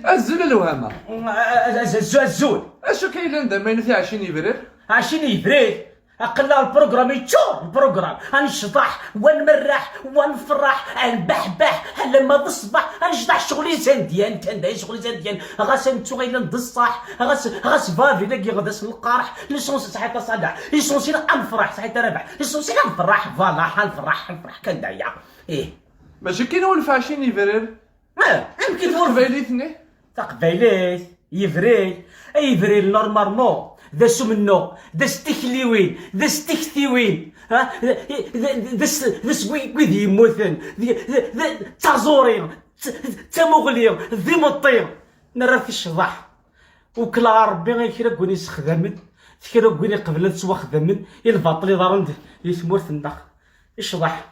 الزول الوهامة الزول اشو كاين لندا ما ينفع 20 يبرر 20 يفريد اقلع البروغرام يتشور البروغرام غنشطح ونمرح ونفرح نبحبح لما تصبح غنشطح شغلي سنديان تنداي شغلي سنديان غاسنتو غير نضصح غاس فافي لاكي غداس القارح ليسونسي صحيت صدع ليسونسي نفرح صحيت ربح ليسونسي نفرح فوالا نفرح كندايا ماشي كاين ولف 20 يبرر يمكن تقول فايليتني تقبيلات يفريل نورمالمون ذا سو منو ذا ستخليوين ذا ستختيوين ذا سويد يموتن ذا تازورين تمغليون ذي مطير نرى في الشضح وكلا ربي غير كرا كوني سخدمن كرا كوني قبل تسوا خدمن الباطل ضرند يثمرت النق شضحت